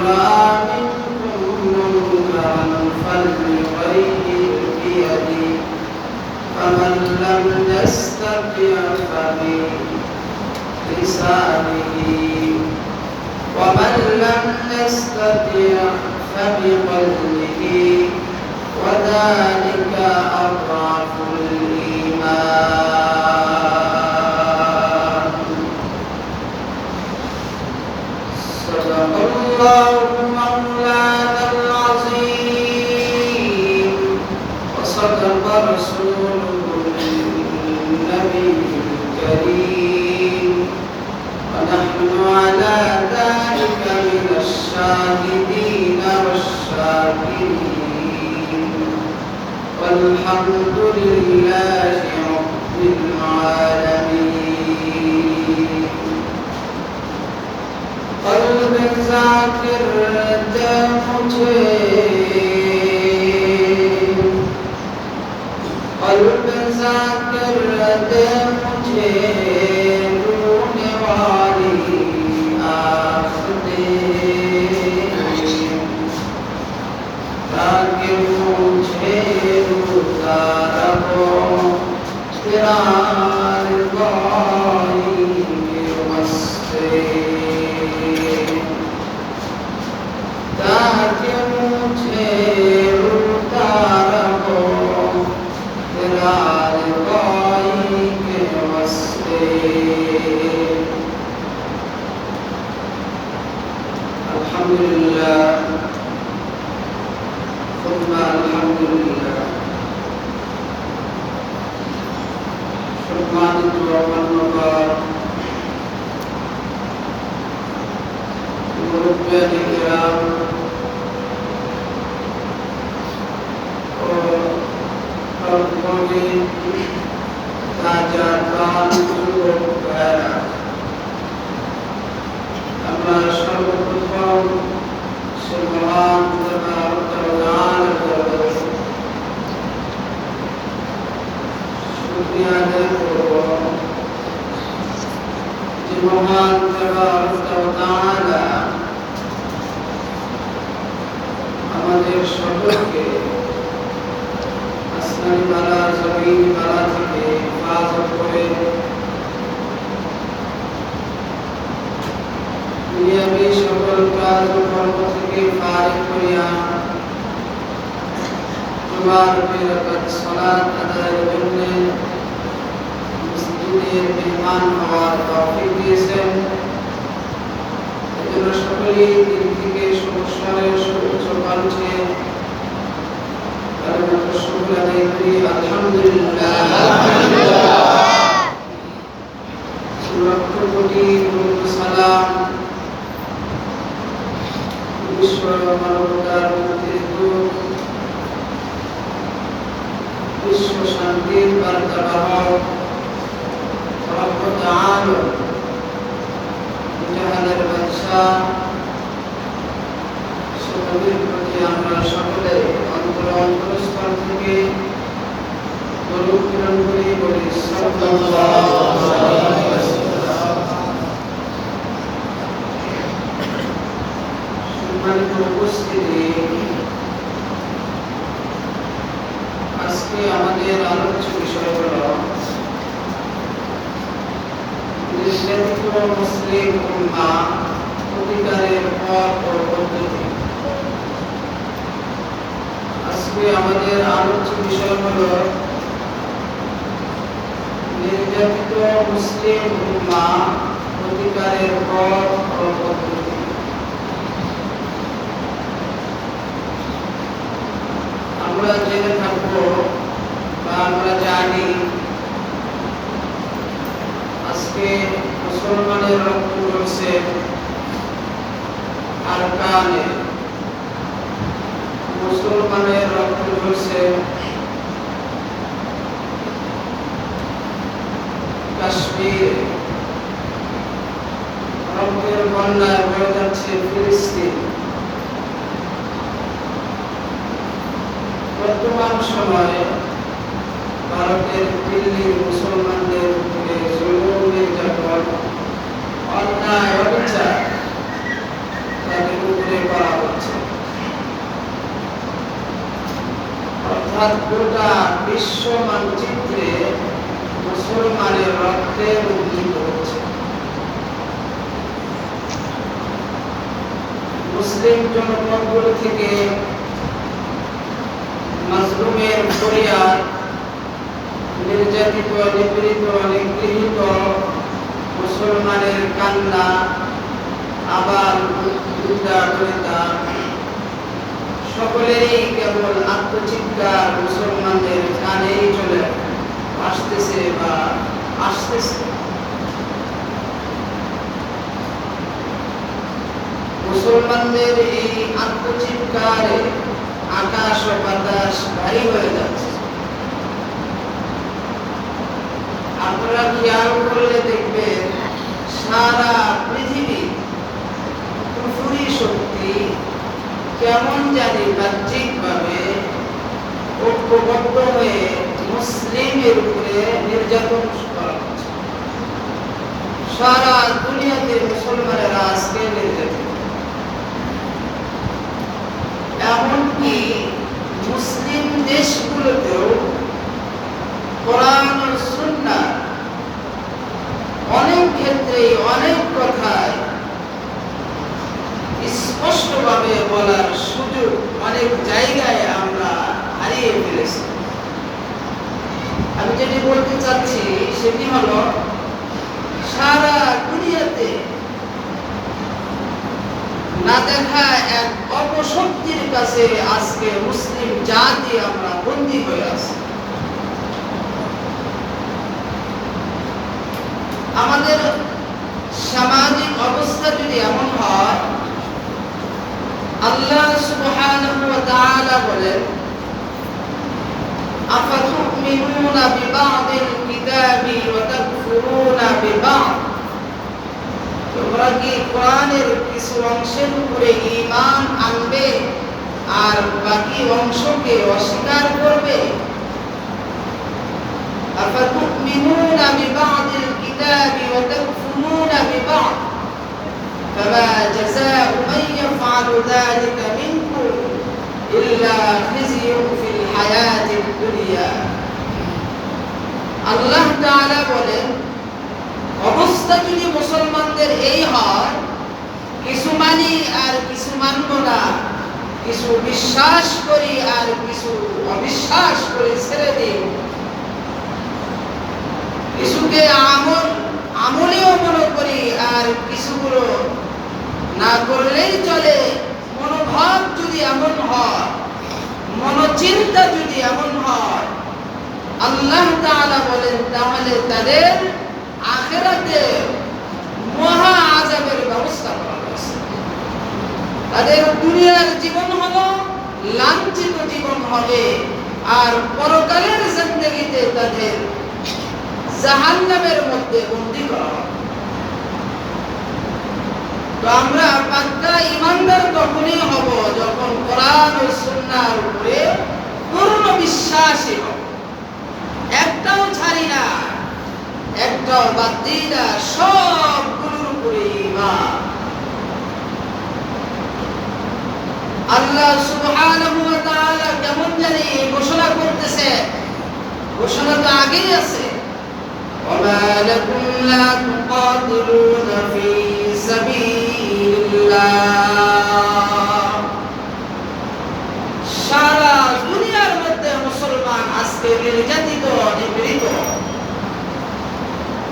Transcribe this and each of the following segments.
رأى منكم منكرا فليغير بيده فمن لم يستطع فبلسانه ومن لم يستطع فبقلبه وذلك أضعف الإيمان. صدق الله مولانا العظيم وصدق رسوله النبي الكريم ونحن على ذلك من الشاهدين والشاكرين والحمد لله رب العالمين. قلب ذاکر دے مجھے قلب ذاکر دے مجھے رونے والی آنکھ دے تاکہ مجھے روتا رہو تیرا رضائی کے واسطے تاکہ مجھے روتا رہو تیرا رضائی کے واسطے. الحمدللہ ثم الحمدللہ. সম্মানিত মান্যবর মুরব্বিয়ান কিরাম ও কর্মী তাজা প্রাণ যুবক ভাইরা, আমরা সর্বপ্রথম সে মহান শুকরিয়া আদায় করব যে মহান তাআলা আমাদের সকলকে আসমানি বালা জমিনি বালা থেকে হেফাজত করে দুনিয়াবি সকল কাজ ও কর্ম থেকে ফারিগ করিয়া জুমার রাকাত সালাত আদায়ের জন্য মসজিদের মেহমান হওয়ার তৌফিক দিয়েছেন। এজন্য সকলেই দিল থেকে সমস্যার সর্বোচ্চ কণ্ঠে কালিমাতুশ শুকর আদায় করি আলহামদুলিল্লাহ। লক্ষ কোটি সালাম বিশ্ব মানবতার বিশ্ব শান্তির বার্তাবাহক রব্বুল আলামিন জাহানের বাদশাহ সকলের প্রতি আমরা সকলে অন্তরস্থল থেকে দরুদ প্রেরণ করি, বলি সাল্লাল্লাহু আলাইহি ওয়াসাল্লাম। সম্মানিত উপস্থিতি, আজকে আমাদের আলোচ্য বিষয় হলো নির্যাতিত মুসলিম উম্মাহ অধিকারের পথ ও পদ্ধতি। আজকে আমাদের আলোচ্য বিষয় হলো নির্যাতিত মুসলিম উম্মাহ অধিকারের পথ ও পদ্ধতি। আমরা জেনে থাকবো বা আমরা জানি আজকে মুসলমানের রক্ত ঝরছে আরকানে, মুসলমানের রক্ত ঝরছে কাশ্মীর, রক্তের বন্যায় বয়ে যাচ্ছে ফিলিস্তিন। বর্তমান সময়ে ভারতের দিল্লির মুসলমানদের উপরে জুলুম নির্যাতন অন্যায় অবিচার তাদের উপরে অর্থাৎ গোটা বিশ্ব মানচিত্রে মুসলমানের রক্তে রঞ্জিত হচ্ছে। মুসলিম জনপদগুলো থেকে মাজলুমের পরিবার, নির্যাতিত, নিপীড়িত, নিগৃহীত মুসলমানের কান্না, আবার উদ্ধারকর্তা সকলেরই কেবল আত্মচিৎকার মুসলমানদের কানেই চলে আসতেছে বা আসতেছে। মুসলমানদের এই আত্মচিৎকারে আকাশ ও বাতাস ভারী হয়ে যাচ্ছে। আপনারা খেয়াল করলে দেখবেন সারা পৃথিবী কুফরি শক্তি কেমন জানি বাহ্যিকভাবে ঐক্যবদ্ধ হয়ে মুসলিমের উপরে নির্যাতন করা হচ্ছে। সারা দুনিয়াতে মুসলমানেরা আজকে নির্যাতিত। এমনকি মুসলিম দেশগুলোতেও কোরআন ও সুন্নাহ অনেক ক্ষেত্রে অনেক কথায় স্পষ্টভাবে বলার সুযোগ অনেক জায়গায় আমরা হারিয়ে ফেলেছি। আমি যেটি বলতে চাচ্ছি সেটি হলো, সারা দুনিয়াতে না দেখা এক অপশক্তির কাছে আজকে মুসলিম জাতি আমরা বন্দী হয়ে আছি। আমাদের সামাজিক অবস্থা যদি এমন হয়, আল্লাহ সুবহানাহু ওয়া তাআলা বলেন, আফাতুমিনুনা বিবাদিল কিতাবি ওয়া তাকফুরুনা বিবাদ। তোমরা কি কোরআনের কিছু অংশের উপরে ঈমান আনবে আর বাকি অংশকে অস্বীকার করবে? আফাতুমিনুনা বিবাদিল কিতাবি ওয়া তাকফুরুনা বিবাদ ফামা জাযাউ মান ইয়াফআলু যালিকা মিনকুম ইল্লা খিzyun ফিল হায়াতিদ দুনিয়া। আল্লাহ তাআলা বলেন, অবস্থা যদি মুসলমানদের এই হয়, কিছু মানি আর কিছু মানব না, কিছু বিশ্বাস করি আর কিছু অবিশ্বাস করি ছেড়ে দিই, কিছুকে আমলেও মনে করি আর কিছুগুলো না করলেই চলে, মনোভাব যদি এমন হয়, মনোচিন্তা যদি এমন হয়, আল্লাহ তাআলা বলেন তাহলে তাদের আখিরাতে মহা আযাবের ব্যবস্থা করা হয়েছে। তাদের দুনিয়ার জীবন হলো লাঞ্ছিত জীবন হবে, আর পরকালের জিন্দেগিতে তাদের জাহান্নামের মধ্যে বন্দী করা হবে। তো আমরা পাক্কা ঈমানদার তখনই হব যখন কোরআন ও সুন্নাহর উপরে পূর্ণ বিশ্বাসী হব, একটাও ছাড়ি না, একটাও বাদ দিই না, সবগুলোর উপরে ঈমান। আল্লাহ সুবহানাহু ওয়া তাআলা কেমন জানি ঘোষণা করতেছে, ঘোষণা তো আগেই আছে, وما لكم لا تقاتلون في سبيل الله। সারা দুনিয়ার মধ্যে মুসলমান আজকে নির্যাতিত, নিপীড়িত।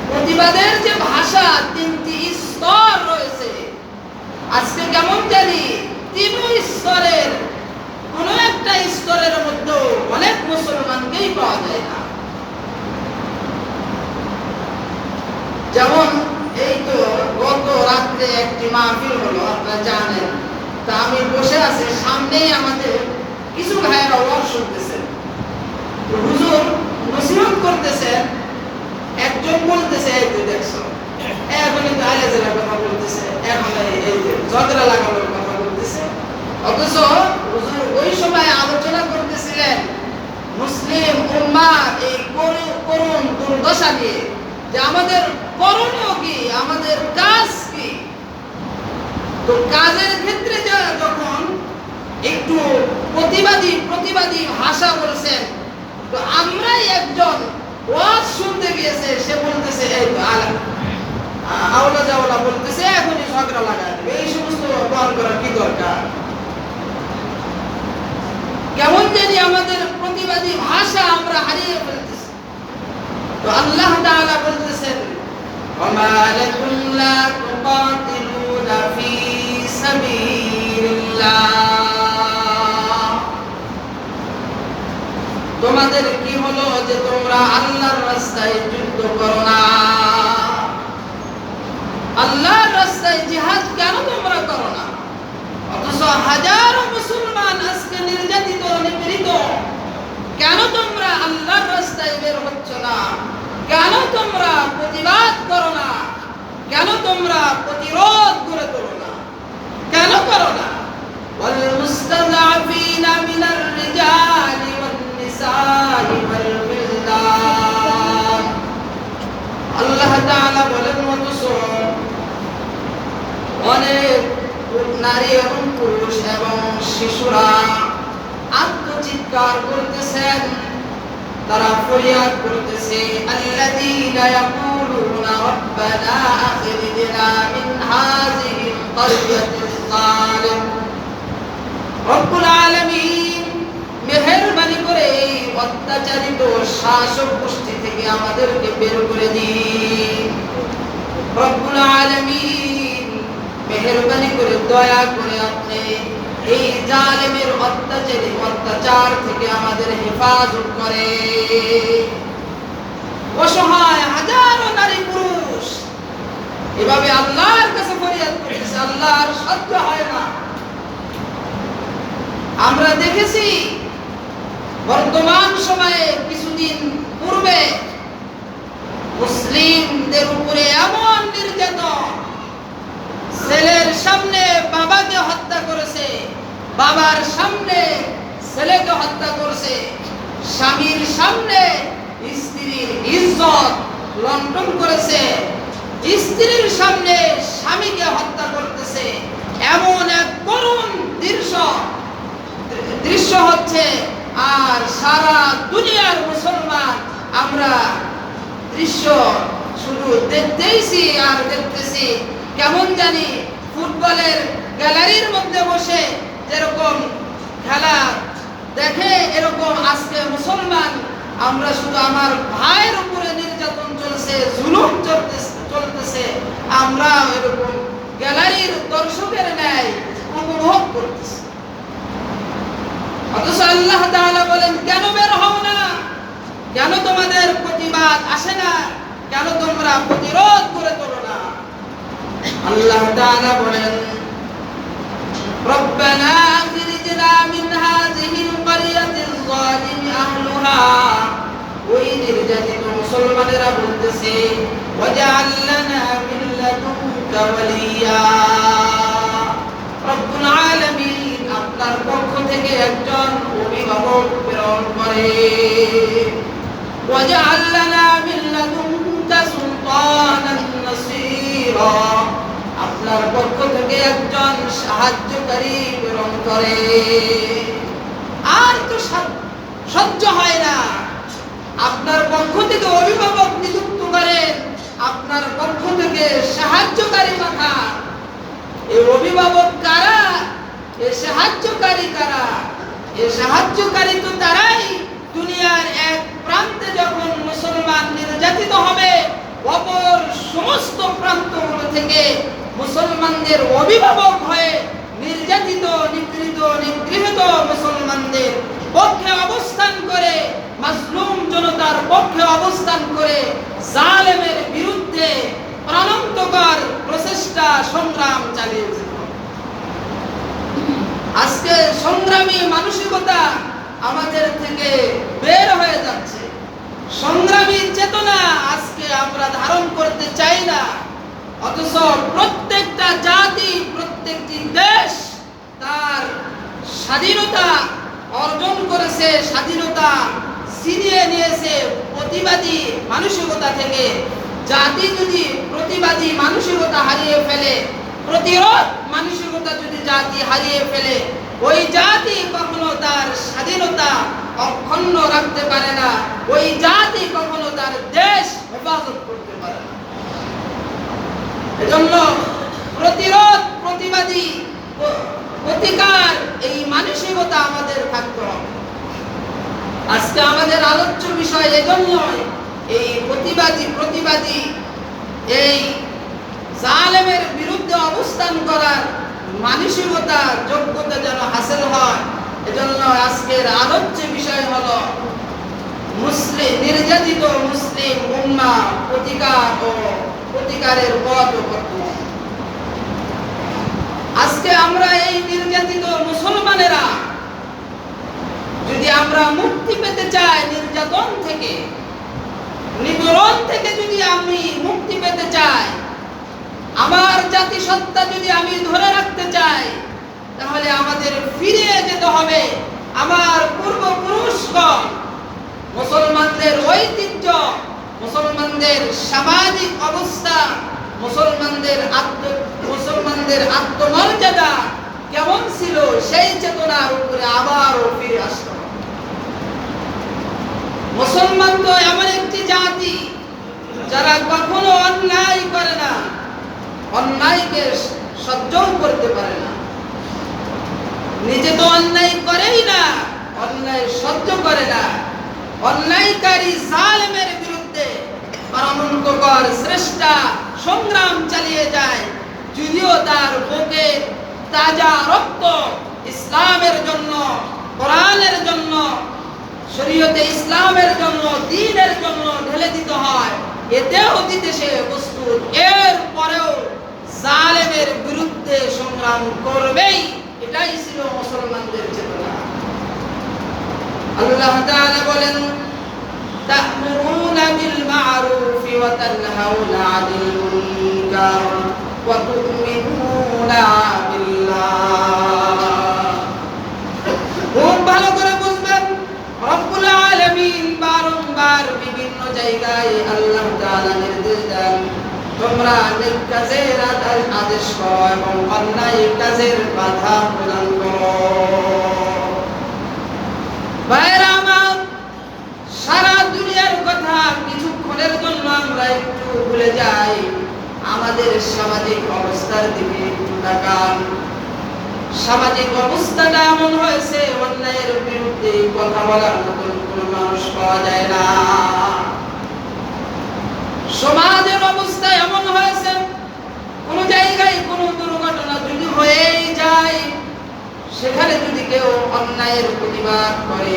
প্রতিবাদের যে ভাষা, তিনটি স্তর রয়েছে, আজকে কেমন জানি তিন স্তরের কোন একটা স্তরের মধ্যে অনেক মুসলমানকেই পাওয়া যায় না। যেমন এই তো গত রাত্রে একটি মাহফিল হলো, আপনারা জানেন। তা আমি বসে আছি, সামনেই আমাদের কিছু ভাইয়েরা ওয়াজ শুনতেছেন, হুজুর নসিহত করতেছেন। একজন বলতেছে, এই তো দেখছো এখন কিন্তু আলেজের কথা বলতেছে, এখন এই যে ঝগড়া লাগানোর কথা বলতেছে। অথচ হুজুর ওই সময় আলোচনা করতেছিলেন মুসলিম উম্মাহ এই করুণ দুর্দশা নিয়ে, যে আমাদের করণীয় কি, আমাদের কাজ কি। তো কাজের ক্ষেত্রে যখন একটু প্রতিবাদী ভাষা বলছেন। তো আমরাই একজন ওয়াজ শুনতে গিয়েছে, সে বলতেছে এই তো আওলা জাওলা বলতেছে এখনই ঝগড়া লাগায় দেবে, এই সমস্ত বহন করার কি দরকার? কেমন জানি আমাদের প্রতিবাদী ভাষা আমরা হারিয়ে ফেলতেছি। তো আল্লাহ তাআলা বলতেছেন ওমা লাকুম লা তুকাতিলুনা ফি সাবিলিল্লাহ, তোমাদের কি হলো যে তোমরা আল্লাহর রাস্তায় যুদ্ধ করো না? আল্লাহর রাস্তায় জিহাদ কেন তোমরা করো না? অথচ হাজারো মুসলমান আজকে নির্যাতিত নিপীড়িত, কেন তোমরা আল্লাহর রাস্তায় বের হচ্ছ না? কেন তোমরা প্রতিবাদ করো না? কেন তোমরা প্রতিরোধ গড়ে তোলো না? কেন করো না? ওয়াল মুস্তাযআফিনা মিনার রিজালি ওয়ান নিসাই ওয়াল বিলদান, আল্লাহ তাআলা বলেন অথচ অনেক নারী এবং পুরুষ এবং শিশুরা আত্মচিৎকার করতেছেন, তারা ফরিয়াদ করতেছে আল্লাযীনা ইয়াকুলুনা রাব্বানা আখরিজনা মিন হাযিহিল ক্বরিয়াতিল যালিম, রব্বুল আলামিন মেহেরবানি করে এই অত্যাচারিত শাসক গোষ্ঠী থেকে আমাদেরকে বের করে দিন। রব্বুল আলামিন মেহেরবানি করে দয়া করে আপনি এই জালেমের অত্যাচার থেকে আমাদের হেফাজত করে। অসহায় হাজারো নারী পুরুষ এভাবে আল্লাহর কাছে ফরিয়াদ করতেছে, আল্লাহর সহ্য হয় না। আমরা দেখেছি বর্তমান সময়ে কিছুদিন পূর্বে মুসলিমদের উপরে এমন নির্যাতন, ছেলের সামনে বাবাকে হত্যা করেছে, বাবার সামনে ছেলেকে হত্যা করেছে, স্বামীর সামনে স্ত্রীর ইজ্জত লণ্ঠন করেছে, স্ত্রীর সামনে স্বামীকে হত্যা করতেছে। এমন এক করুণ দৃশ্য হচ্ছে, আর সারা দুনিয়ার মুসলমান আমরা দৃশ্য শুধু দেখতেইছি আর দেখতেছি। কেমন জানি ফুটবলের গ্যালারির মধ্যে বসে যেরকম খেলা দেখে, এরকম আজকে মুসলমান আমরা শুধু আমার ভাইয়ের উপরে নির্যাতন চলছে, জুলুম চলতেছে, আমরা এরকম গ্যালারির দর্শকের ন্যায় উপভোগ করতেছি। অথচ আল্লাহ তাআলা বলেন কেন বের হও না? কেন তোমাদের প্রতিবাদ আসে না? কেন তোমরা প্রতিরোধ করে তোলো না? আল্লাহ তাআলা বলেন রব্বানা আখরিজনা মিন হাযিহিল ক্বরিয়াতিল যালিমি আহলুহা, ওই নির্যাতিত মুসলমানেরা বলতেছে ওয়াজআল লানা মিন লাদুনকা ওয়ালিয়া, রব্বুল আলামিন আপনার পক্ষ থেকে একজন অভিভাবক প্রেরণ করে। ওয়াজআল লানা মিন লাদুনকা সুলতানান নাসীরা, আপনার পক্ষ থেকে একজন সাহায্যকারী প্রেরণ করে। আর তো সহ্য হয় না, আপনার পক্ষ থেকে অভিভাবক নিযুক্ত করেন, আপনার পক্ষ থেকে সাহায্যকারী পাঠান। এই অভিভাবক কারা? এই সাহায্যকারী কারা? এই সাহায্যকারী তো তারাই দুনিয়ার এক প্রান্তে যখন মুসলমান নির্যাতিত হবে, অপর সমস্ত প্রান্তগুলো থেকে মুসলমানদের অভিভাবক হয়ে নির্যাতিত নিগৃহীত মুসলমানদের পক্ষে অবস্থান করে, মাজলুম জনতার পক্ষে অবস্থান করে জালেমের বিরুদ্ধে প্রাণান্তকর প্রচেষ্টা সংগ্রাম চালিয়েছে। আজকে সংগ্রামী মানসিকতা আমাদের থেকে বের হয়ে যাচ্ছে, সংগ্রামী চেতনা আজকে আমরা ধারণ করতে চাই না। অথচ প্রত্যেকটা জাতি, প্রত্যেকটি দেশ তার স্বাধীনতা অর্জন করেছে, স্বাধীনতা ছিনিয়ে নিয়েছে প্রতিবাদী মানসিকতা থেকে। জাতি যদি প্রতিবাদী মানসিকতা হারিয়ে ফেলে, প্রতিরোধ মানসিকতা যদি জাতি হারিয়ে ফেলে, ওই জাতি কখনো তার স্বাধীনতা অক্ষুণ্ণ রাখতে পারে না, ওই জাতি কখনো তার দেশ হেফাজত করতে পারে না। এজন্য প্রতিরোধ, প্রতিবাদী, প্রতিকার, এই মানসিকতা আমাদের থাকতে হবে। আজকে আমাদের আলোচ্য বিষয় এজন্যই এই প্রতিবাদী এই জালেমের বিরুদ্ধে অবস্থান করার মানসিকতা, যোগ্যতা যেন হাসিল হয়। এজন্য আজকের আলোচ্য বিষয় হলো নির্যাতিত মুসলিম উম্মাহ প্রতিকার ও প্রতিকারের পথ ও পদ্ধতি। আজকে আমরা এই নির্যাতিত মুসলমানেরা যদি আমরা মুক্তি পেতে চাই, নির্যাতন থেকে, নিপীড়ন থেকে যদি আমি মুক্তি পেতে চাই, আমার জাতিসত্তা যদি আমি ধরে রাখতে চাই, তাহলে আমাদের ফিরে যেতে হবে আমার পূর্বপুরুষগণ, মুসলমানদের ঐতিহ্য, মুসলমানদের সামাজিক অবস্থা, মুসলমানদের আত্মমর্যাদা কেমন ছিল, সেই চেতনার উপরে আবারও ফিরে আসতে হবে। মুসলমান তো এমন একটি জাতি যারা কখনো অন্যায় করে না, অন্যায়কে সহ্যও করতে পারে না, নিজে তো অন্যায় করেই না, অন্যায় সহ্য করে না। অন্যায়কারী জালেমের বিরুদ্ধে পরামর্শকর শ্রেষ্ঠা সংগ্রাম চালিয়ে যায়, যদিও তার বুকে তাজা রক্ত ইসলামের জন্য, কোরআনের জন্য, শরীয়তে ইসলামের জন্য, দ্বীনের জন্য ঢেলে দিতে হয়, এতেও দিতে সে প্রস্তুত। এর পরেও জালেমের বিরুদ্ধে সংগ্রাম করবেই, এটাই ছিল মুসলমানদের চেতনা। আল্লাহ তাআলা বলেন, তা'মুরুনা বিল মা'রুফি ওয়া তানহাউনা 'আনিল মুনকার ওয়া তু'মিনুনা বিল্লাহ। খুব ভালো করে বুঝবেন, রব্বুল আলামিন বারংবার বিভিন্ন জায়গায় আল্লাহ তাআলা নির্দেশ দেন, তোমরা নেক কাজের আদেশ করো এবং অন্যায় কাজের বাধা প্রদান করো। ভাইরা আমার, সারা দুনিয়ার কথা কিছুক্ষণের জন্য আমরা একটু ভুলে যাই, আমাদের সামাজিক অবস্থার দিকে তাকান। সামাজিক অবস্থাটা এমন হয়েছে, অন্যায়ের বিরুদ্ধে কথা বলার মতন কোনো মানুষ পাওয়া যায় না। সমাজের অবস্থা এমন হয়েছে, কোন জায়গায় কোনো দুর্ঘটনা যদি হয়েই যায়, সেখানে যদি কেউ অন্যায়ের প্রতিবাদ করে,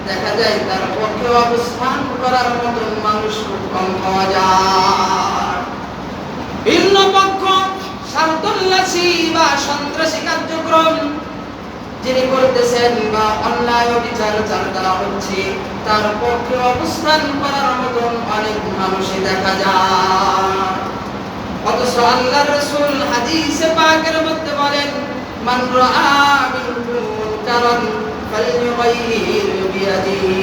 দেখা যায় তার পক্ষে অবস্থান করার মতন মানুষ খুব কম পাওয়া যায়। ভিন্ন পক্ষ স্বার্থোল্লাসী বা সন্ত্রাসী কার্যক্রম যিনি করতেছেন বা অন্যায় বিচার যার দ্বারা হচ্ছে, তার পক্ষে অবস্থান করার মতন অনেক মানুষই দেখা যায়। অথচ আল্লাহর রাসূল হাদিসে পাকের মধ্যে বলেন, মান রাআ মিনকুম মুনকারান ফালইয়ুগাইয়ির বিয়াদিহি।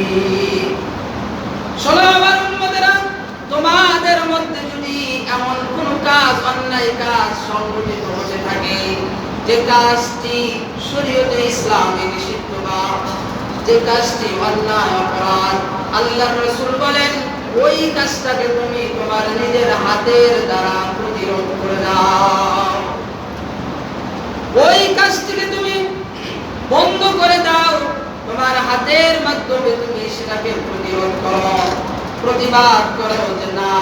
শোনো আমার উম্মতেরা, তোমাদের মধ্যে যদি এমন কোন কাজ, অন্যায় কাজ সংঘটিত হতে থাকে, যে কাজটি শরীয়তে ইসলামে নিষিদ্ধ বা যে কাজটি অন্যায় অপরাধ, আল্লাহর রাসূল বলেন ওই কাজটাকে তুমি তোমার নিজের হাতের দ্বারা প্রতিরোধ করে দাও, ওই কাজটিকে তুমি বন্ধ করে দাও, তোমার হাতের মাধ্যমে তুমি সেটাকে প্রতিরোধ করো, প্রতিবাদ করো যে না,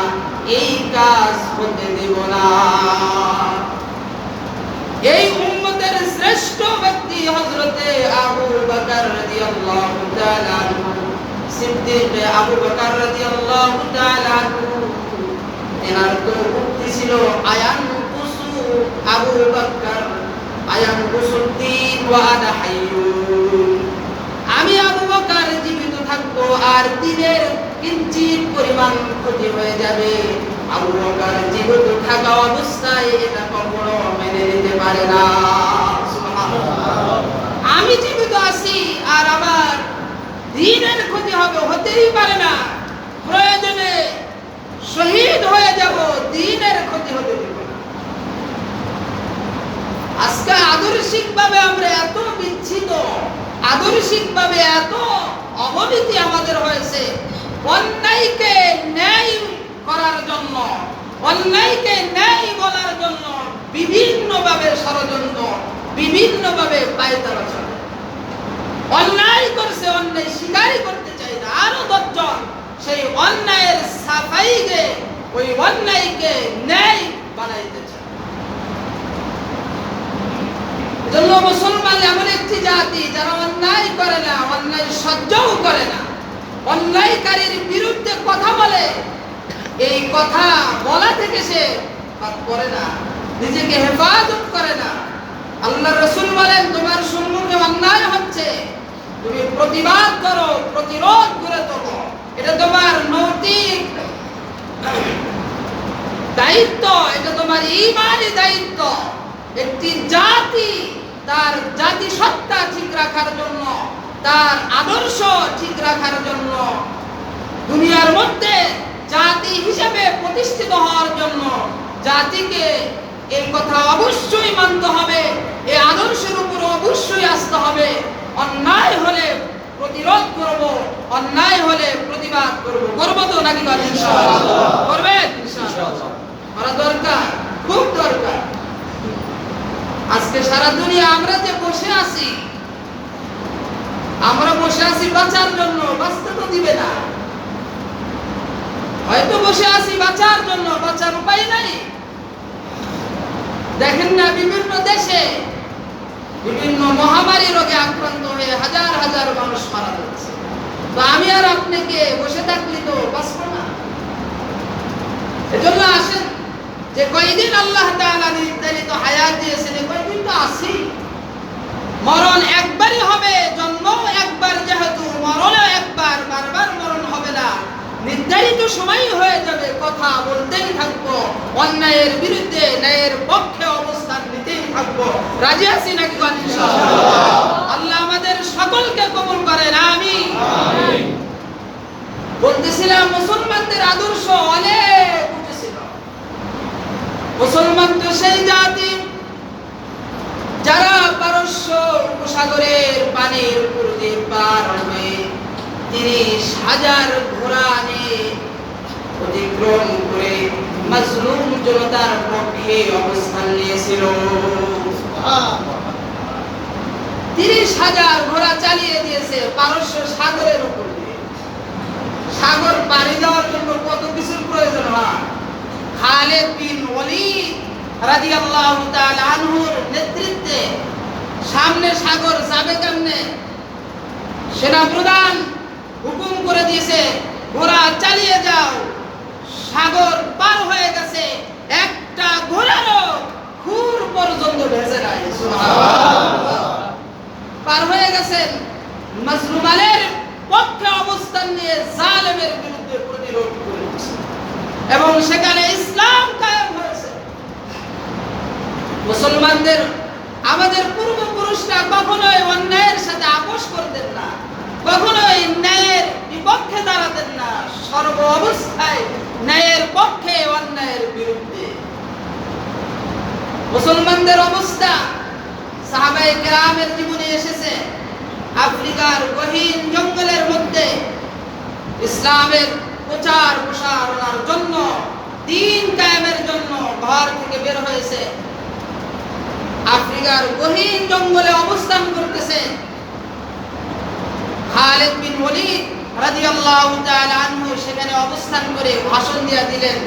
এই কাজ হতে দেব না। এই উম্মতের শ্রেষ্ঠ ব্যক্তি হযরতে আবু বকর রাদিয়াল্লাহু তাআলা আনহু, সিদ্দিক আবু বকর রাদিয়াল্লাহু তাআলা আনহু, এনার তো উক্তি ছিল, আয়ান কুসু আবু বকর আয়ান কুসুদ্দিন ওয়া আনা হাইয়ুন। আমি আবু বকর জীবিত থাকবো আর দিনের কিঞ্চিত পরিমাণ ক্ষতি হয়ে যাবে, আবু বকর জীবিত থাকা অবস্থায় এটা কখনো মেনে নিতে পারে না। সুবহানাল্লাহ। আমি জীবিত আছি আর আমার দ্বীনের ক্ষতি হবে, হতেই পারে না। প্রয়োজনে শহীদ হয়ে যাব, দ্বীনের ক্ষতি হতে দেব না। আজকে আদর্শিকভাবে আমরা এত বিচ্ছিন্ন আদর্শিকভাবে এত অবনতি আমাদের হয়েছে, অন্যায়কে ন্যায় করার জন্য, অন্যায়কে ন্যায় বলার জন্য বিভিন্নভাবে ষড়যন্ত্র, বিভিন্নভাবে পায়তারা চলে। অন্যায় করছে, অন্যায় স্বীকারই করতে চাই না, আরো 10 জন সেই অন্যায়ের সাফাইকে, ওই অন্যায়কে ন্যায় বানাইতে চায়। জন্য মুসলমান এমন একটি জাতি যারা অন্যায় করে না, অন্যায় সহ্যও করে না, অন্যায়কারীর বিরুদ্ধে কথা বলে, এই কথা বলা থেকে সে বাদ করে না, নিজেকে হেফাজত করে না। আল্লাহ রাসূল বলেন, তোমার সম্মুখে অন্যায় হচ্ছে, তুমি প্রতিবাদ করো, প্রতিরোধ করে তোলো, এটা তোমার নৈতিক দায়িত্ব, এটা তোমার ঈমানি দায়িত্ব। একটি জাতি তার জাতিসত্তা ঠিক রাখার জন্য, তার আদর্শ ঠিক রাখার জন্য, দুনিয়ার মধ্যে জাতি হিসেবে প্রতিষ্ঠিত হওয়ার জন্য জাতিকে এই কথা অবশ্যই মানতে হবে, এই আদর্শের উপর অবশ্যই আসতে হবে। অন্যায় হলে প্রতিরোধ করব, অন্যায় হলে প্রতিবাদ করব। করব তো নাকি ইনশাআল্লাহ? করবেন ইনশাআল্লাহ? করা দরকার, খুব দরকার। আজকে সারা দুনিয়া আমরা যে বসে আছি, আমরা বসে আছি বাঁচার জন্য, বাঁচতে তো দিবে না। হয়তো বসে আছি বাঁচার জন্য, বাঁচার উপায় নাই। দেখেন না, বিভিন্ন দেশে বিভিন্ন মহামারী রোগে আক্রান্ত হয়ে হাজার হাজার মানুষ মারা যাচ্ছে। তো আমি আর আপনাকে বসে থাকলে তো বাঁচবো না। এজন্য আসেন, যে কয়দিন আল্লাহ তাআলা নির্ধারিত হায়াত দিয়েছেন, কয়দিন তো আছি। মরণ একবারই হবে, জন্ম একবার, যেহেতু মরণও একবার, বারবার মরণ হবে না। নির্ধারিত সময় হয়ে যাবে, কথা বলতেই থাকবো, অন্যায়ের বিরুদ্ধে ন্যায়ের পক্ষে অবস্থান নিতেই থাকবো। রাজি আছি নাকি ইনশাআল্লাহ? আল্লাহ আমাদের সকলকে কবুল করেন, আমিন। বলতেছিলাম, মুসলমানদের আদর্শ অনেক উঁচু ছিল। মুসলমান তো সেই জাতি যারা পারস্য উপসাগরের পানির উপর দিয়ে পার হয়ে 30,000 ঘোড়া নিয়ে অতিক্রম করে মাজলুম জনতার পক্ষে অবস্থান নিয়েছিল। 30,000 ঘোড়া চালিয়ে দিয়েছে পারস্য সাগরের উপর দিয়ে। সাগর পাড়ি দেওয়ার জন্য কত কিছুর প্রয়োজন হয়। খালিদ বিন ওয়ালিদ রাদিয়াল্লাহু তাআলা আনহুর নেতৃত্বে সামনে সাগর যাবে কেমনে, সেনাপ্রধান হুকুম করে দিয়েছে, ঘোড়া চালিয়ে যাও। সাগর পার হয়ে গেছে, একটা ঘোড়ারও খুর পর্যন্ত ভেসে নাই। সুবহানাল্লাহ। পার হয়ে গেছেন, মাজলুমের পক্ষে অবস্থান নিয়ে জালেমের বিরুদ্ধে প্রতিরোধ করেছে এবং সেখানে ইসলাম কায়েম হয়েছে। মুসলমানদের, আমাদের পূর্বপুরুষরা কখনোই অন্যায়ের সাথে আপোষ করতেন না, কখনোই ন্যায়ের বিপক্ষে দাঁড়াতেন না, সর্ব অবস্থায় ন্যায়ের পক্ষে, অন্যায়ের বিরুদ্ধে। মুসলমানদের অবস্থা সাহাবায়ে কেরামের জীবনে এসেছে। আফ্রিকার গহীন জঙ্গলের মধ্যে ইসলামের প্রচার প্রসারণার জন্য, দ্বীন কায়েমের জন্য ঘর থেকে বের হয়েছে। আফ্রিকার গহীন জঙ্গলে অবস্থান করতেছে। খালিদ বিন ওয়ালিদ রাদিয়াল্লাহু তাআলা আনহু সেখানে অবস্থান করে ভাষণ দিয়ে দিলেন,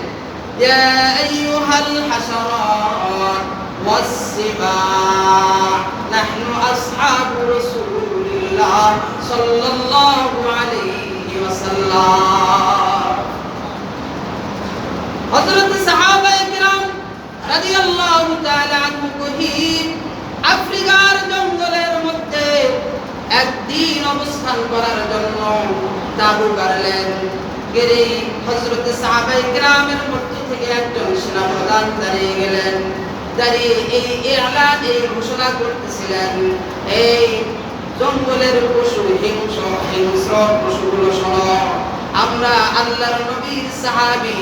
ইয়া আইয়ুহাল হাশারাত ওয়াস সিবা নাহনু আসহাবু রাসূলিল্লাহ সাল্লাল্লাহু আলাইহি ওয়াসাল্লাম। হযরত সাহাবায়ে কিরাম রাদিয়াল্লাহু তাআলা আনহু গহীন আফ্রিকার জঙ্গলের মধ্যে একদিন অবস্থান করার জন্য তাবু গাড়লেন। গেরেই হযরত সাহাবায়ে কিরামের মধ্য থেকে একজন সেনাপ্রধান দাঁড়িয়ে গেলেন। দাঁড়িয়ে এই এলান, এই ঘোষণা করতেছিলেন, এই জঙ্গলের পশু, হিংস্র পশুগুলো শোনো, আমরা আল্লাহর নবীর সাহাবী,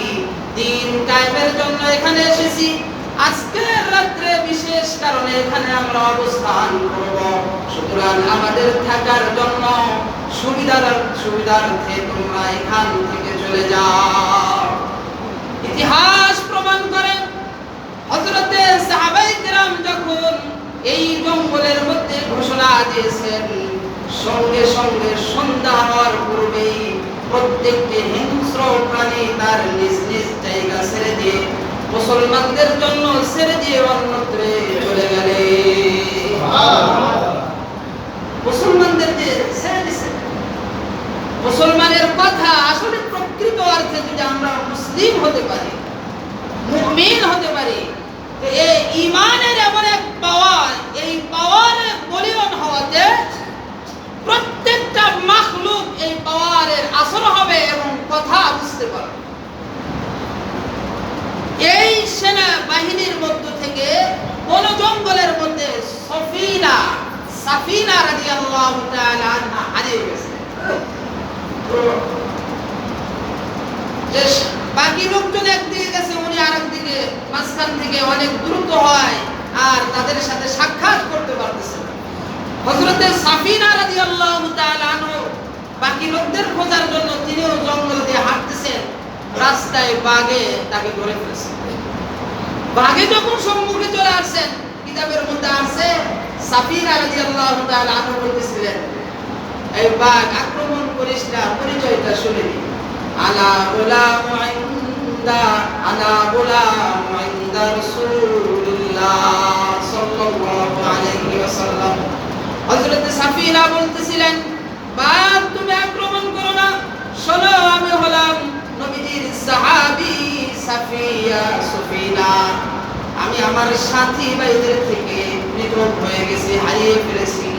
দ্বীন কায়েমের জন্য এখানে এসেছি। আজকের রাত্রে বিশেষ কারণে এখানে আমরা অবস্থান করব। সুতরাং আমাদের থাকার জন্য সুবিধার্থে তোমরা এখান থেকে চলে যাও। ইতিহাস প্রমাণ করে হযরতে সাহাবায়ে কেরাম যখন এই জঙ্গলের মধ্যে ঘোষণা দিয়েছেন, সঙ্গে সঙ্গে সন্ধ্যা হওয়ার পূর্বেই প্রত্যেকটি হিংস্র প্রাণী তার নিজ নিজ জায়গা ছেড়ে দিয়ে মুসলমানদের জন্য ছেড়ে দিয়ে অন্যত্রে চলে গেলে। মুসলমানদের ছেড়ে দিছে। মুসলমানের কথা আসলে প্রকৃত অর্থে যদি আমরা মুসলিম হতে পারি, মুমিন হতে পারি, তো এই ঈমানের এমন এক পাওয়ার, এই পাওয়ারে বলীয়ান হওয়াতে প্রত্যেকটা মাখলুক এই পাওয়ারের আসর হবে এবং কথা বুঝতে পারবে। এই সেনা বাহিনীর মধ্য থেকে কোন জঙ্গলের মধ্যে সাফিনা রাদিয়াল্লাহু তাআলা আনহা হারিয়ে গেছে। বাকি লোকজন একদিকে গেছে, উনি আরেকদিকে, মাঝখান থেকে অনেক দূরত্ব হয় আর তাদের সাথে সাক্ষাৎ করতে পারতেছে না। হযরতে সাফিনা রাদিয়াল্লাহু তাআলা আনহা বাকি লোকদের খোঁজার জন্য তিনিও জঙ্গল দিয়ে হাঁটতেছেন, রাস্তায় বাঘে তাকে ধরে ফেলেছে। বাঘে যখন সম্মুখে চলে আসছেন, কিতাবের মধ্যে আছে সাফিনা রাদিয়াল্লাহু তাআলা আনহা বলতেছিলেন, এই বাঘ আক্রমণ করিস না, পরিচয়টা শুনে নি। আনা গুলামু ইনদা রাসূলিল্লাহ সাল্লাল্লাহু আলাইহি ওয়াসাল্লাম। হযরত সাফিনা বলতেছিলেন, বাঘ তুমি আক্রমণ করো না, শোনো আমি হলাম নবীজির সাহাবী সাফিনা। আমি আমার সাথী ভাইদের থেকে নিখোঁজ হয়ে গেছি, হারিয়ে ফেলেছি,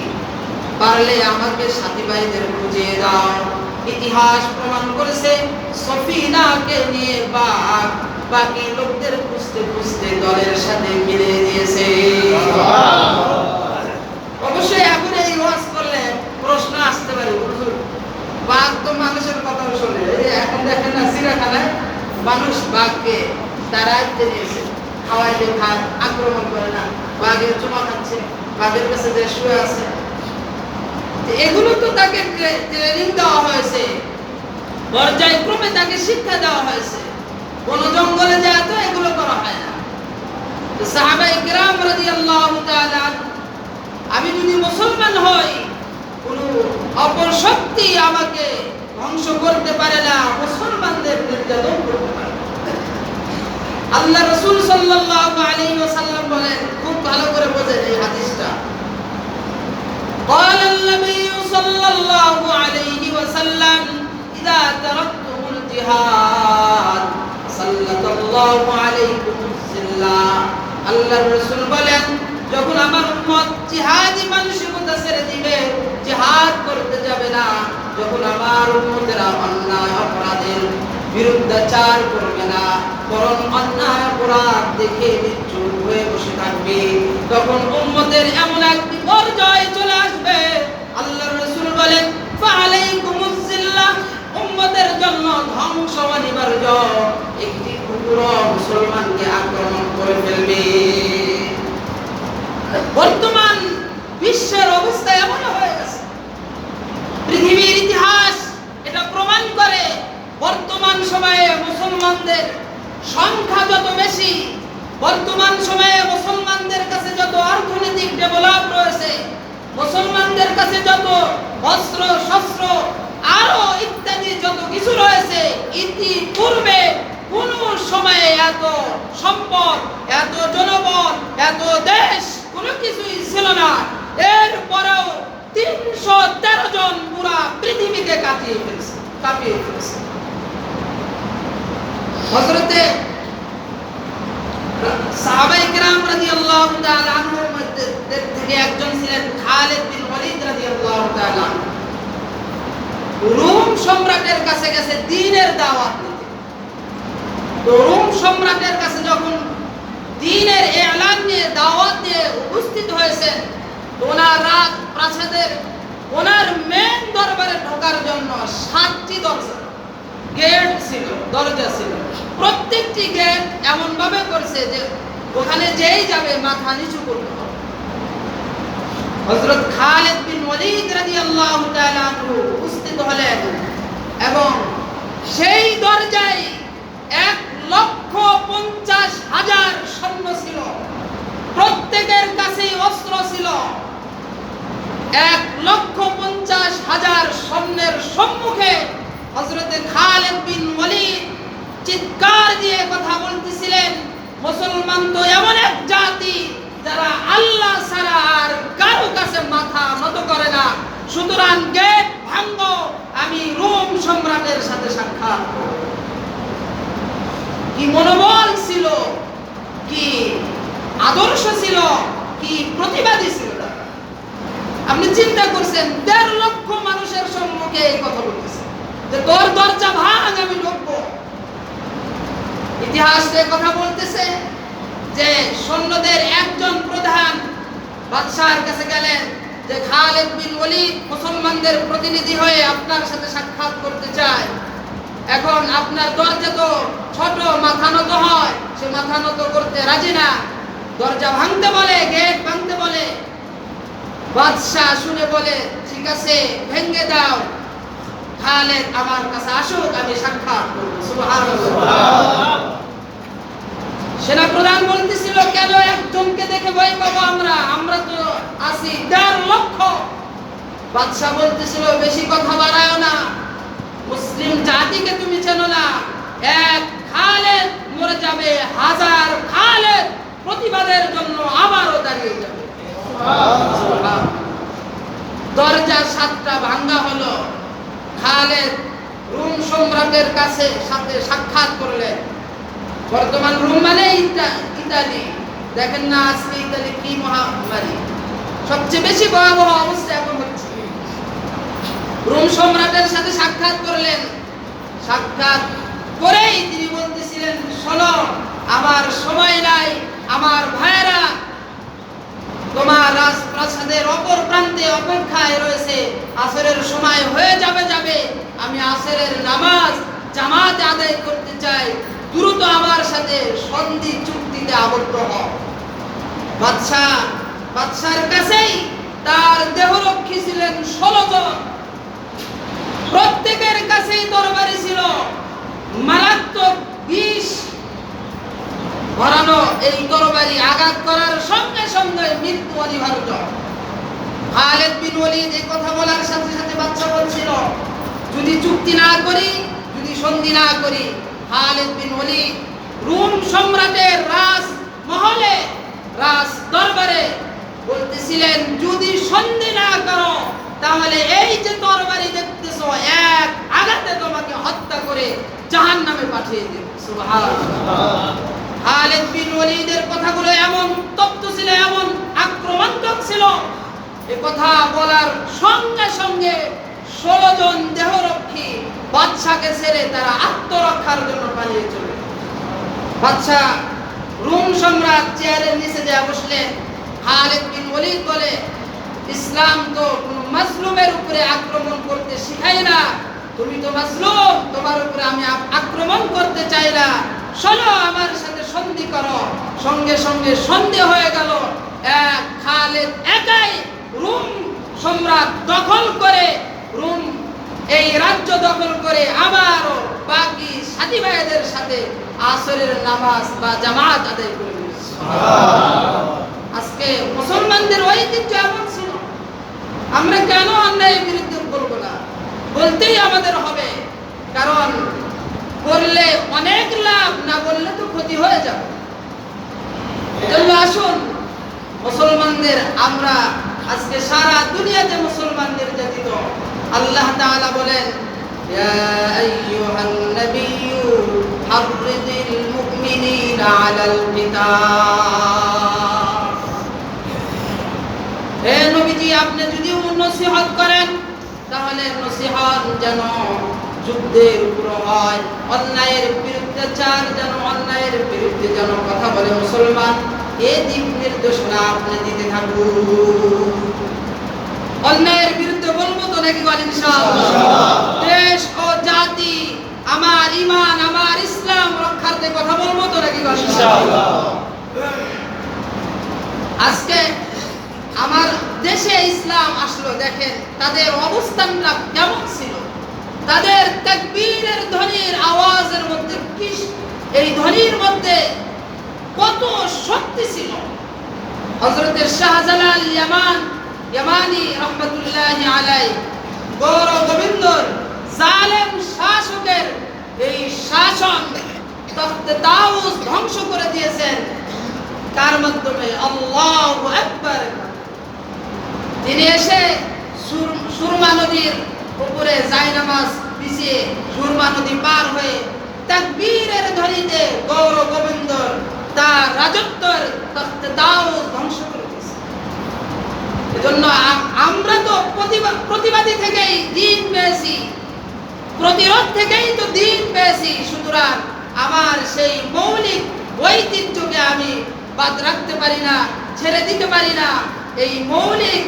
পারলে আমাকে সাথী ভাইদের খুঁজে দাও। ইতিহাস প্রমাণ করেছে সফিনাকে নিয়ে বাঘ বাকি লোকদের খুঁজতে খুঁজতে দলের সাথে মিলে দিয়েছে। অবশ্যই এখন এই ওয়াজ করলে প্রশ্ন আসতে পারে, বাঘ তো মানুষের কথা শোনে। এখন দেখেন না চিড়িয়াখানায় মানুষ বাঘকে তাড়াইতে নিয়েছে, খাওয়াইতে খায়, আক্রমণ করে না, বাঘের চুমা খাচ্ছে, বাঘের কাছে যে শুয়ে আছে। এগুলো তো তাকে ট্রেনিং দেওয়া হয়েছে, পর্যায়ক্রমে তাকে শিক্ষা দেওয়া হয়েছে। কোন জঙ্গলে যায় তো এগুলো করা হয় না। সাহাবায়ে কেরাম রাদিয়াল্লাহু তাআলা, আমি যদি মুসলমান হই, কোন অপর শক্তি আমাকে ধ্বংস করতে পারে না, মুসলমানদের নির্যাতন করতে পারে না। আল্লাহ রাসূল সাল্লাল্লাহু আলাইহি ওয়াসাল্লাম বলেন, খুব ভালো করে বোঝেন এই হাদিসটা। قال النبي صلى الله عليه وسلم إذا تركتم الجهاد سلط الله عليكم الذلة। আল্লাহর রাসূল বলেন, যখন আমার উম্মত জিহাদি মানসিকতা ছেড়ে দিবে, জিহাদ করতে যাবে না, যখন আমার উম্মতেরা অন্যায় অপরাধের বিরুদ্ধাচার করবে না, বরং অন্যায় অপরাধ দেখে নিশ্চুপ হয়ে বসে থাকবে, তখন উম্মতের এমন এক বিপর্যয় চলে আসবে। আল্লাহর রাসূল বলেন, ফাআলাইকুমুজ জিল্লাহ, উম্মতের জন্য ধ্বংস অনিবার্য। একটি কুকুর মুসলমানকে আক্রমণ করে ফেলবে। বর্তমান বিশ্বের অবস্থা এমন হয়ে গেছে, পৃথিবীর ইতিহাস এটা প্রমাণ করে, বর্তমান সময়ে মুসলমানদের সংখ্যা যত বেশি, বর্তমান সময়ে মুসলমানদের কাছে যত অর্থনৈতিক ডেভেলপ রয়েছে, মুসলমানদের কাছে যত অস্ত্র শস্ত্র আরো ইত্যাদি যত কিছু রয়েছে, ইতিপূর্বে কোন সময়ে এত সম্পদ, এত জনবল, এত দেশ কোনো কিছুই ছিল না। এরপরেও 313 জন পুরা পৃথিবীকে কাঁপিয়ে ফেলেছে। হযরতে সাহাবায়ে কেরাম রাদিয়াল্লাহু তাআলা আনহুর মধ্যে থেকে একজন ছিলেন খালিদ বিন ওয়ালিদ রাদিয়াল্লাহু তাআলা। রোম সম্রাটের কাছে গেছে দ্বীনের দাওয়াত দিতে। তো রোম সম্রাটের কাছে যখন দ্বীনের এলান নিয়ে দাওয়াত দিয়ে উপস্থিত হয়েছেন, ওনার রাজ প্রাসাদের ওনার মেন দরবারে ঢোকার জন্য 7টি দরজা ছিল। প্রত্যেকটি গেট এমন ভাবে করছে যে ওখানে যেই যাবে মাথা নিচু করতে হবে। হযরত খালিদ বিন ওয়ালিদ রাদিয়াল্লাহু তাআলা আনহু উপস্থিত হলেন এবং সেই দরজায় 1,50,000 সৈন্য ছিল, প্রত্যেকের কাছেই অস্ত্র ছিল। 1,50,000 সৈন্যের সম্মুখে হযরত খালিদ বিন ওয়ালিদ চিৎকার দিয়ে কথা বলতেছিলেন, মুসলমান তো এমন এক জাতি যারা আল্লাহ ছাড়া আর কারো কাছে মাথা নত করে না, সুতরাং গেট ভাঙো, আমি রোম সম্রাটের সাথে সাক্ষাৎ করব। কি মনোবল ছিল, কি আদর্শ ছিল, কি প্রতিবাদী ছিল তারা। আপনি চিন্তা করছেন 1.5 লক্ষ মানুষের সম্মুখে এই কথা বলতেছে যে তোর দরজা ভাঙ, আমি ঢুকবো। ইতিহাস কথা বলতেছে যে সৈন্যদের একজন প্রধান বাদশার কাছে গেলেন যে খালিদ বিন ওয়ালিদ মুসলমানদের প্রতিনিধি হয়ে আপনার সাথে সাক্ষাৎ করতে চায়। এখন আপনার দরজা তো ছোট, মাথা নত হয়, সে মাথা নত করতে রাজি না, দরজা ভাঙতে বলে, গেট ভাঙতে বলে। বাদশা শুনে বলে ঠিক আছে, ভেঙে দাও, খালিদ আমার কাছে আসুক, আমি সাক্ষাৎ করব। সুবহানাল্লাহ। সেনা প্রধান বলতেছিল কেন একজনকে দেখে ভয় পাবো আমরা তো আছি 1.5 লক্ষ। বাদশা বলতেছিল বেশি কথা বাড়ায়ও না, মুসলিম জাতিকে তুমি চেনো না, এক খালিদ মরে যাবে, 1000 খালিদ প্রতিবাদের জন্য আবারও দাঁড়িয়ে যাবে। সুবহানাল্লাহ। দরজা 7টা ভাঙা হলো। খালিদ রোম সম্রাটের কাছে সাথে সাক্ষাৎ করলেন। বর্তমান রোম মানে ইতালি, দেখেন না আজকে ইতালি কি মহামারী, সবচেয়ে বেশি ভয়াবহ অবস্থা এখন হচ্ছে। রোম সম্রাটের সাথে সাক্ষাৎ করলেন। সাক্ষাৎ করেই তিনি বলতেছিলেন শোনো, আমার সময় নাই, আমার ভাইয়েরা তোমার রাজপ্রাসাদের অপর প্রান্তে অপেক্ষায় রয়েছে, আসরের সময় হয়ে যাবে, আমি আসরের নামাজ জামাতে আদায় করতে চাই, দ্রুত আমার সাথে সন্ধি চুক্তিতে আবদ্ধ হও। বাদশার কাছেই তার দেহরক্ষী ছিলেন 16 জন, প্রত্যেকের কাছেই তরবারি ছিল, মারাত্মক বিষ ভরানো এই তরবারি আঘাত করার সঙ্গে সঙ্গে মৃত্যু অনিবার্য। খালিদ বিন ওয়ালিদ এই কথা বলার সাথে সাথে বাদশা বলছিল যদি চুক্তি না করি, যদি সন্ধি না করি, খালিদ বিন ওয়ালিদ রোম সম্রাটের রাজমহলে, রাজ দরবারে বলতেছিলেন যদি সন্ধি না করো তাহলে এই যে তরবারি দেখতেছো এক আঘাতে তোমাকে হত্যা করে জাহান্নামে পাঠিয়ে দেব। সুবহানাল্লাহ। খালিদ বিন ওয়ালিদের কথাগুলো এমন উত্তপ্ত ছিল, এমন আক্রমণাত্মক ছিল, এই কথা বলার সঙ্গে সঙ্গে 16 জন দেহরক্ষী বাদশাকে ছেড়ে তারা আত্মরক্ষার জন্য পালিয়ে চলে। বাদশা রোম সম্রাট চেয়ারের নিচে যা বসলেন। খালিদ বিন ওয়ালিদ বলে ইসলাম তো কোন মাজলুমের উপরে আক্রমণ করতে শিখায় না, তুমি তো মাজলুম, তোমার উপরে আমি আক্রমণ করতে চাই না, চলো আমার সাথে সন্ধি করো। সঙ্গে সঙ্গে সন্ধি হয়ে গেল। এক খালিদ একাই রোম সম্রাট দখল করে, রোম এই রাজ্য দখল করে আবারও বাকি সাথী ভাইদের সাথে আসরের নামাজ বা জামাত আদায় করে দিল। আজকে মুসলমানদের ঐতিহ্য এমন ছিল, আমরা কেন অন্যায়ের বিরুদ্ধে বলবো না? বলতেই আমাদের হবে, কারণ বললে অনেক লাভ, না বললে তো ক্ষতি হয়ে যাবে। আসুন মুসলমানদের, আমরা আজকে সারা দুনিয়াতে মুসলমান নির্যাতিত। আল্লাহ তাআলা বলেন ইয়া আইয়ুহান নাবিয়্যু হাররিদিল মুমিনিনা আলাল কিতাল। হে নবীজি, আপনি যদি নসিহত করেন তাহলে নসিহত যেন যুদ্ধের উপর হয়, অন্যায়ের বিরুদ্ধে চার যেন অন্যায়ের বিরুদ্ধে যেন কথা বলে মুসলমান, এই দিক নির্দেশনা আপনি দিতে থাকুন। অন্যায়ের বিরুদ্ধে বলবো তো নাকি বলেন? ইনশাআল্লাহ। দেশ ও জাতি, আমার ঈমান, আমার ইসলাম রক্ষার্থে কথা বলবো তো নাকি বলেন? ইনশাআল্লাহ। আজকে আমার দেশে ইসলাম আসলো, দেখেন তাদের অবস্থানটা কেমন ছিল। তাদের তাকবীরের ধ্বনির আওয়াজের মধ্যে কি, এই ধ্বনির মধ্যে কত শক্তি ছিল। হযরত শাহজালাল ইয়ামানি রাহমাতুল্লাহি আলাইহি গৌর গোবিন্দর জালেম শাসকের এই শাসন তখতে তাউস ধ্বংস করে দিয়েছেন। তার মাধ্যমে আল্লাহু আকবার, তিনি এসে সুরমা নদীর উপরে জায়নামাজ বিছিয়ে সুরমা নদী পার হয়ে তাকবীরের ধ্বনিতে গৌর গোবিন্দর তার রাজত্বের তখতে তাউস ধ্বংস করে দিয়েছে। এজন্য আমরা তো প্রতিবাদী থেকেই দিন পেয়েছি, প্রতিরোধ থেকেই তো দিন পেয়েছি। সুতরাং আমার সেই মৌলিক ঐতিহ্যকে আমি বাদ রাখতে পারি না, ছেড়ে দিতে পারি না। এই মৌলিক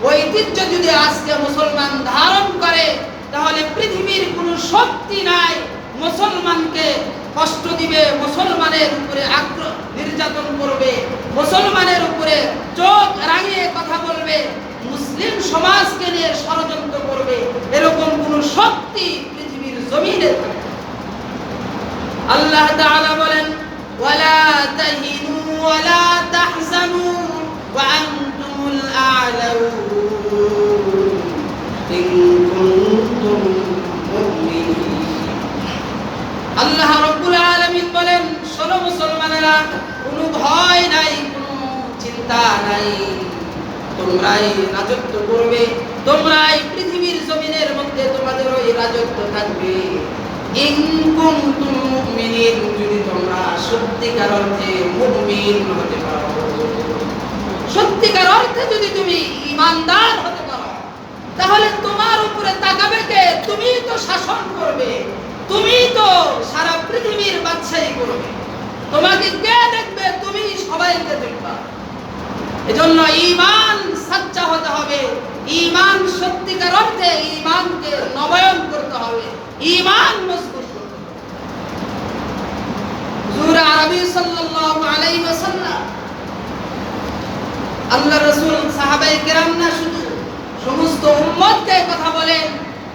ঐতিহ্য যদি আজকে মুসলমান ধারণ করে, তাহলে পৃথিবীর কোনো শক্তি নাই মুসলমানকে কষ্ট দিবে, মুসলমানের উপরে নির্যাতন করবে, মুসলমানের উপরে চোখ রাঙিয়ে কথা বলবে, মুসলিম সমাজকে নিয়ে ষড়যন্ত্র করবে। এরকম কোনো শক্তি পৃথিবীর জমিনে থাকে। আল্লাহ তাআলা বলেন, ওয়ালা তাহিনু ওয়ালা তাহজানু ওয়া আনতুমুল আ'লাউন ইন কুনতুম মুমিনিন। আল্লাহ রাব্বুল আলামিন বলেন, শোনো মুসলমানেরা, কোনো ভয় নাই, কোনো চিন্তা নাই, তোমরাই রাজত্ব করবে, তোমরাই পৃথিবীর জমিনের মধ্যে তোমাদের ওই রাজত্ব থাকবে। ইন কুনতুম মুমিনিন, যদি তোমরা সত্যিকার অর্থে মুমিন হতে পারো, সত্যিকার অর্থে যদি তুমি ঈমানদার হতে পারো, তাহলে তোমার উপরে তাকাবে কে? তুমি তো শাসন করবে, তুমি তো সারা পৃথিবীর বাদশাহী করবে, তোমাকে কে দেখবে? তুমি সবাইকে দেখবা। এজন্য ঈমান সাচ্চা হতে হবে, ঈমান সত্যিকার অর্থে ঈমানকে নবায়ন করতে হবে, ঈমান মজবুত করতে হবে। হুজুর আরবি সাল্লাল্লাহু আলাইহি ওয়াসাল্লাম, আল্লাহর রাসূল, সাহাবায়ে কেরাম না শুধু সমস্ত উম্মতকে কথা বলেন,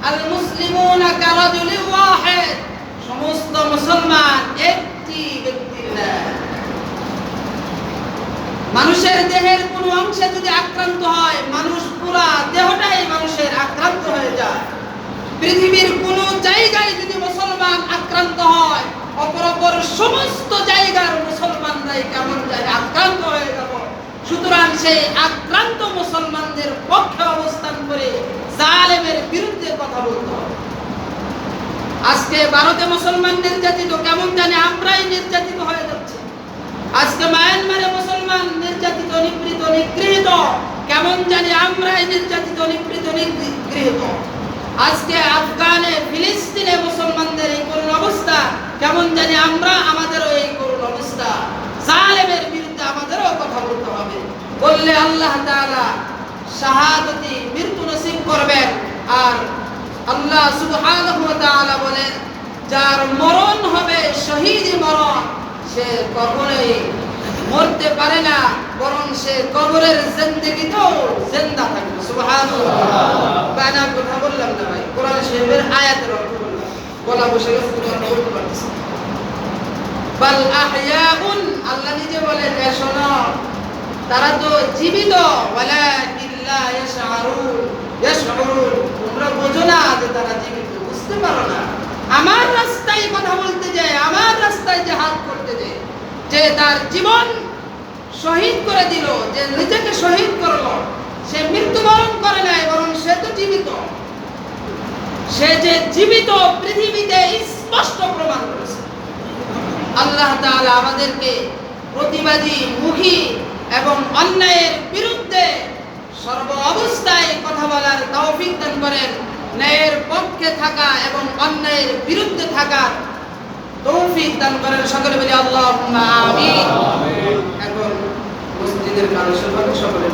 আল মুসলিমুনা কারাজুলিন ওয়াহিদ, সমস্ত মুসলমান একটি ব্যক্তির ন্যায়। মানুষের দেহের কোনো অংশে যদি আক্রান্ত হয়, মানুষ পুরা দেহটাই মানুষের আক্রান্ত হয়ে যায়। পৃথিবীর কোনো জায়গায় যদি মুসলমান আক্রান্ত হয়, অপর সমস্ত জায়গার মুসলমানরাই কেমন যায় আক্রান্ত হয়ে যাব। সুতরাং সেই আক্রান্ত মুসলমানদের পক্ষে অবস্থান করে জালেমের বিরুদ্ধে কথা বলতে হবে। আজকে ভারতে মুসলমান নির্যাতিত, কেমন জানি আমরাই নির্যাতিত হয়ে যাচ্ছে। আজকে মায়ানমারে মুসলমান নির্যাতিত, নিপীড়িত, নিগৃহীত, কেমন জানি আমরাই নির্যাতিত, নিপীড়িত, নিগৃহীত। আজকে আফগানে, ফিলিস্তিনে মুসলমানদের এই করুণ অবস্থা, কেমন জানি আমরা, আমাদেরও এই করুণ অবস্থা। জালেমের বিরুদ্ধে আমাদেরও কথা বলতে হবে। বললে আল্লাহ তাআলা শাহাদাতি, মৃত্যু নসিব করবেন। আর আল্লাহ সুবহানাহু ওয়া তাআলা বলেন, যার মরণ হবে শহীদি মরণ, সে কখনোই মরতে পারে না, বরং সে কবরের জিন্দেগিতেও জিন্দা থাকবে। সুবহানাল্লাহ। বানাম কথা বললাম না ভাই, কোরআন শরীফের আয়াতের অর্থ বললাম, গলা বসে গেছে, তোমরা বলতে পারতেছ। বাল আহয়াউন, আল্লাহ নিজে বলেন, শোনো, তারা তো জীবিত, ওয়ালাকিন লা ইয়াশউরুন, তোমরা বোঝো না যে তারা জীবিত, বুঝতে পারো না। আমার রাস্তায় কথা বলতে যায়, আমার রাস্তায় জিহাদ করতে যায়, যে তার জীবন শহীদ করে দিল, যে নিজেকে শহীদ করলো, সে মৃত্যুবরণ করে নাই, বরং সে তো জীবিত। সে যে জীবিত পৃথিবীতে স্পষ্ট প্রমাণ করেছে। আল্লাহ তাআলা আমাদেরকে প্রতিবাদী মুখী এবং অন্যায়ের বিরুদ্ধে সর্ব অবস্থায় কথা বলার তৌফিক দান করেন, ন্যায়ের পক্ষে থাকা এবং অন্যায়ের বিরুদ্ধে থাকার তৌফিক দান করেন। সকলে বলি আল্লাহুম্মা আমিন। এখন মসজিদের মানুষের সকলে